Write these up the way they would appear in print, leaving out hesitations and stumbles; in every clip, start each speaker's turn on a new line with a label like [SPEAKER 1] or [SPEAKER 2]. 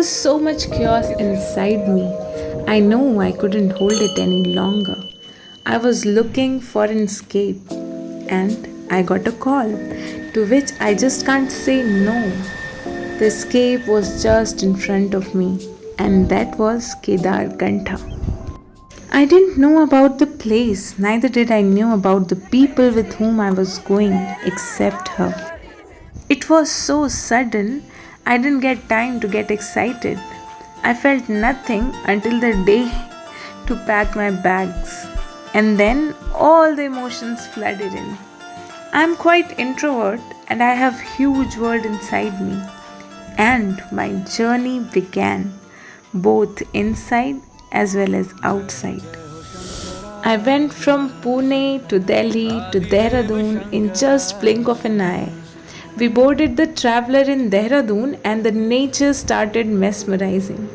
[SPEAKER 1] was so much chaos inside me. I know I couldn't hold it any longer. I was looking for an escape and I got a call to which I just can't say no. The escape was just in front of me, and that was Kedar Kantha. I didn't know about the place, neither did I know about the people with whom I was going, except her. It was so sudden, I didn't get time to get excited. I felt nothing until the day to pack my bags, and then all the emotions flooded in. I'm quite introvert and I have huge world inside me. And my journey began both inside as well as outside. I went from Pune to Delhi to Dehradun in just blink of an eye. We boarded the traveler in Dehradun and the nature started mesmerizing.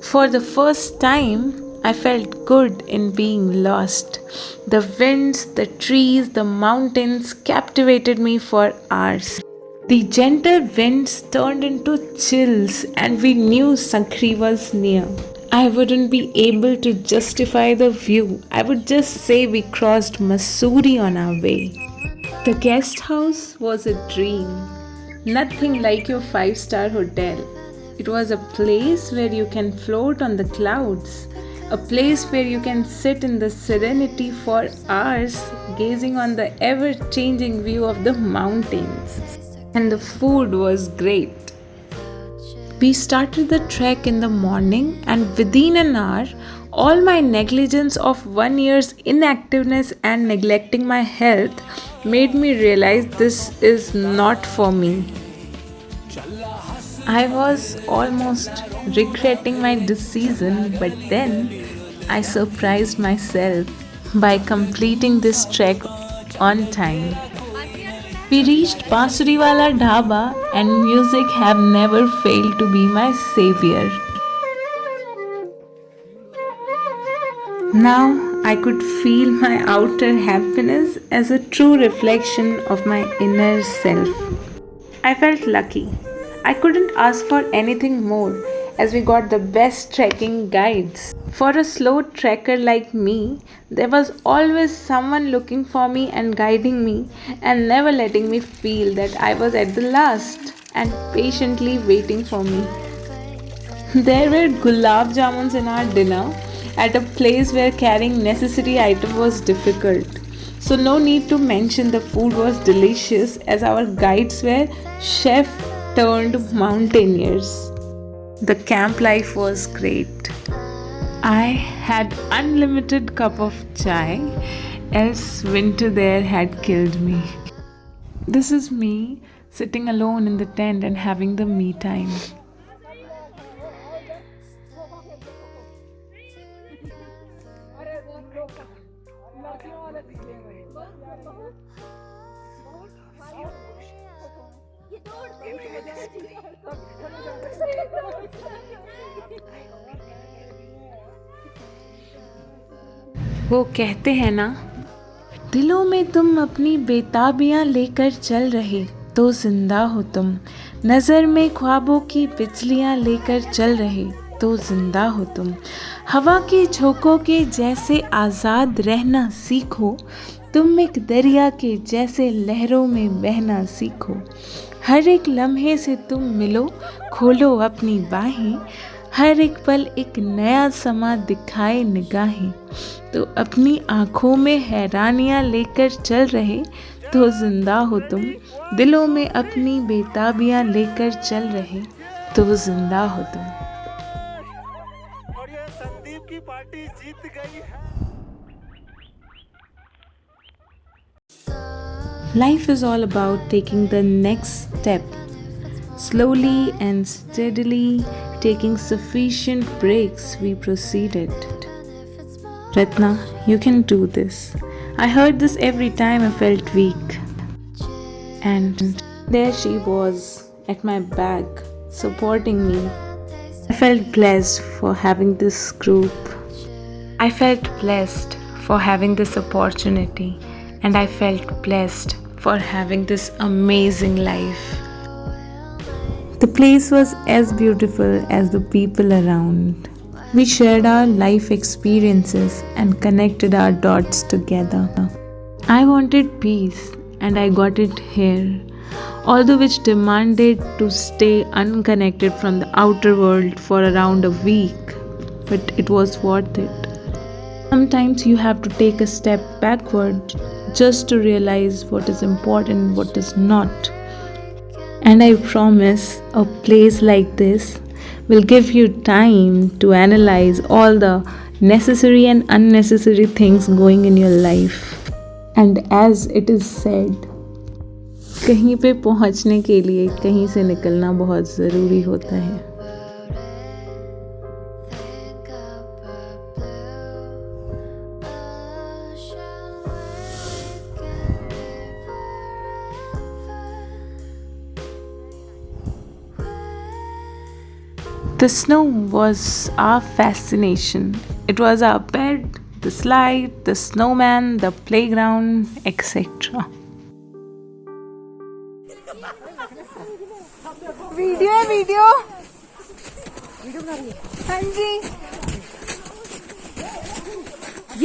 [SPEAKER 1] For the first time, I felt good in being lost. The winds, the trees, the mountains captivated me for hours. The gentle winds turned into chills, and we knew Sankri was near. I wouldn't be able to justify the view. I would just say we crossed Mussoorie on our way. The guest house was a dream. Nothing like your five-star hotel. It was a place where you can float on the clouds, a place where you can sit in the serenity for hours, gazing on the ever changing view of the mountains. And the food was great. We started the trek in the morning, and within an hour, all my negligence of 1 year's inactiveness and neglecting my health made me realize this is not for me. I was almost regretting my decision, but then I surprised myself by completing this trek on time. We reached Basuriwala Dhaba, and music have never failed to be my savior. Now I could feel my outer happiness as a true reflection of my inner self. I felt lucky. I couldn't ask for anything more as we got the best trekking guides. For a slow trekker like me, there was always someone looking for me and guiding me and never letting me feel that I was at the last and patiently waiting for me. There were gulab jamuns in our dinner at a place where carrying necessary item was difficult. So no need to mention the food was delicious as our guides were chef turned mountaineers. The camp life was great. I had unlimited cup of chai, else winter there had killed me. This is me sitting alone in the tent and having the me time. वो कहते हैं ना, दिलों में तुम अपनी बेताबियां लेकर चल रहे तो जिंदा हो तुम, नज़र में ख्वाबों की बिजलियां लेकर चल रहे तो जिंदा हो हवा के झोंकों के जैसे आज़ाद रहना सीखो, तुम एक दरिया के जैसे लहरों में बहना सीखो, हर एक लम्हे से तुम मिलो, खोलो अपनी बाहें, हर एक पल एक नया समा दिखाए निगाहें, तो अपनी आँखों में हैरानियाँ लेकर चल रहे तो जिंदा हो दिलों में अपनी बेताबियाँ लेकर चल रहे तो जिंदा हो
[SPEAKER 2] और ये संदीप की पार्टी जीत गई है।
[SPEAKER 1] Life is all about taking the next step, slowly and steadily taking sufficient breaks. We proceeded. Ratna, you can do this. I heard this every time I felt weak. And there she was at my back, supporting me. I felt blessed for having this group. I felt blessed for having this opportunity. And I felt blessed for having this amazing life. The place was as beautiful as the people around. We shared our life experiences and connected our dots together. I wanted peace and I got it here, although which demanded to stay unconnected from the outer world for around a week, but it was worth it. Sometimes you have to take a step backward just to realize what is important and what is not. And I promise a place like this will give you time to analyze all the necessary and unnecessary things going in your life. And as it is said, कहीं पे पहुंचने के लिए कहीं से निकलना बहुत ज़रूरी होता है. The snow was our fascination. It was our bed, the slide, the snowman, the playground, etc.
[SPEAKER 3] Video हाँ जी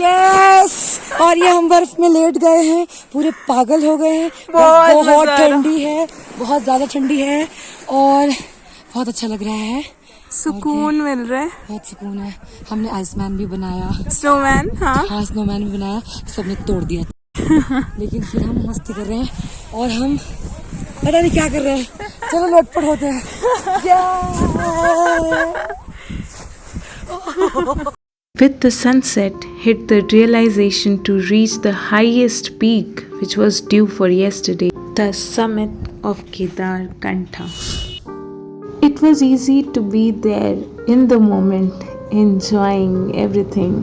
[SPEAKER 3] यस और ये हम बर्फ में लेट गए हैं, पूरे पागल हो गए हैं. बहुत ठंडी है, बहुत ज्यादा ठंडी है और बहुत अच्छा लग रहा है.
[SPEAKER 1] सुकून मिल रहा है.
[SPEAKER 3] बहुत सुकून है. हमने आइसमैन भी बनाया,
[SPEAKER 1] स्नोमैन.
[SPEAKER 3] हाँ स्नोमैन भी बनाया, सबने तोड़ दिया. लेकिन फिर हम मस्ती कर रहे हैं और हम पता नहीं क्या कर रहे हैं. चलो लोटपट होते हैं.
[SPEAKER 1] With the sunset hit the realization to reach the highest peak which was due for yesterday, the summit of Kedar Kantha. It was easy to be there in the moment, enjoying everything.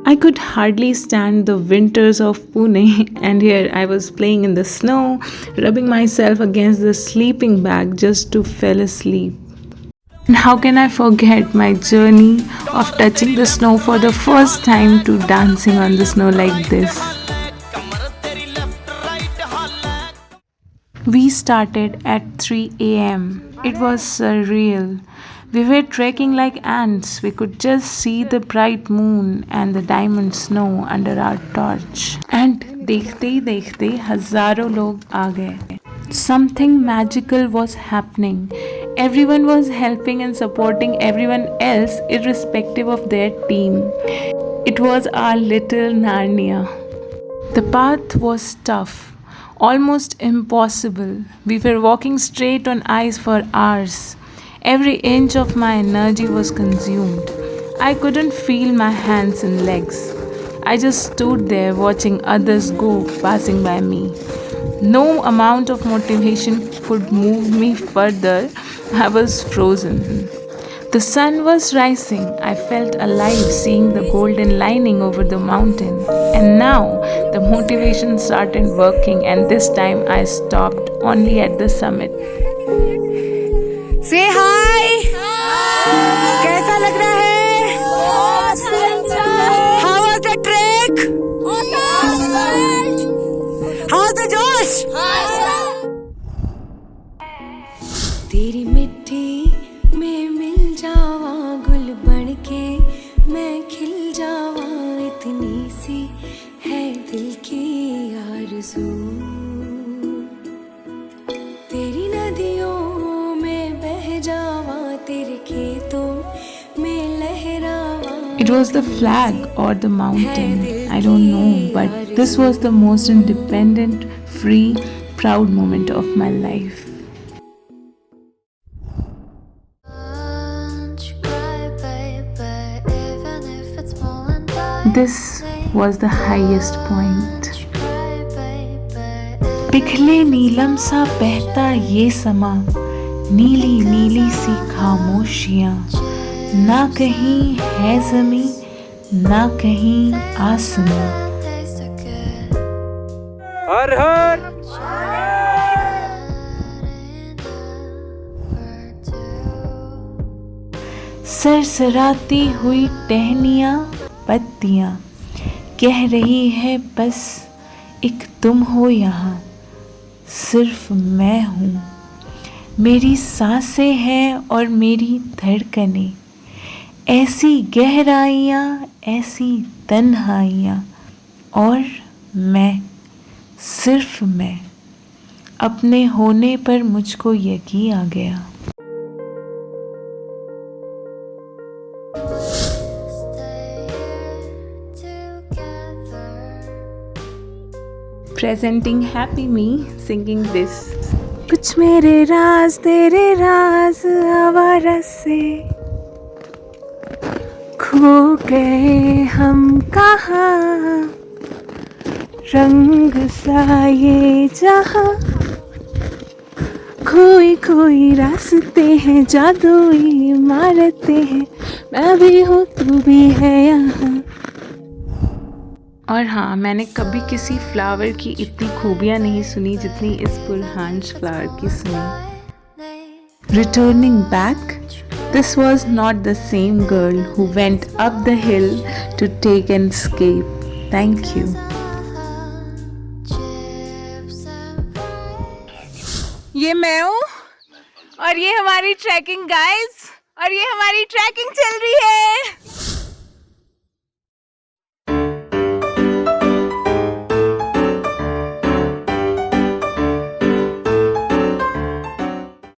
[SPEAKER 1] I could hardly stand the winters of Pune, and here I was playing in the snow, rubbing myself against the sleeping bag just to fall asleep. And how can I forget my journey of touching the snow for the first time to dancing on the snow like this? We started at 3 a.m. It was surreal. We were trekking like ants. We could just see the bright moon and the diamond snow under our torch. And देखते ही देखते हजारों लोग आ गए. Something magical was happening. Everyone was helping and supporting everyone else irrespective of their team. It was our little Narnia. The path was tough, almost impossible. We were walking straight on ice for hours. Every inch of my energy was consumed. I couldn't feel my hands and legs. I just stood there watching others go, passing by me. No amount of motivation could move me further. I was frozen. The sun was rising. I felt alive seeing the golden lining over the mountain. And now the motivation started working, and this time I stopped only at the summit.
[SPEAKER 3] Say hi. कैसा लग रहा है? How was the trek? How's the जोश? तेरी मिट्टी में मिल जावा, गुल बन के मैं खिल जावा, इतनी सी है दिल की आरज़ू. तेरी नदियों में बह जावा, तेरे खेतों में लहरावा.
[SPEAKER 1] It was the flag or the mountain, I don't know, but this was the most independent, free, proud moment of my life. This was the highest point. पिघले नीलम सा बहता ये समा, नीली नीली सी खामोशियाँ, ना कहीं है ज़मी, ना कहीं आसमां.
[SPEAKER 2] हर हर
[SPEAKER 1] सरसराती हुई टहनियाँ पत्तियाँ, कह रही है बस एक तुम हो यहाँ, सिर्फ मैं हूँ. मेरी सांसें हैं और मेरी धड़कनें, ऐसी गहराइयाँ, ऐसी तन्हाइयाँ, और मैं, सिर्फ मैं, अपने होने पर मुझको यकीन आ गया। Presenting happy me singing this. कुछ मेरे राज तेरे राज आवारा से खो गए हम कहाँ, रंग सा ये जहाँ, खोई खोई रास्ते हैं, जादुई इमारतें हैं, मैं भी हूँ तू भी है यहाँ। और हाँ, मैंने कभी किसी फ्लावर की इतनी खूबियाँ नहीं सुनी जितनी इस बुरहानश फ्लावर की सुनी। Returning back, this was not the same girl who went up the hill to take an escape. Thank you. ये मैं हूँ और ये हमारी ट्रैकिंग गाइस, और ये हमारी ट्रैकिंग चल रही है।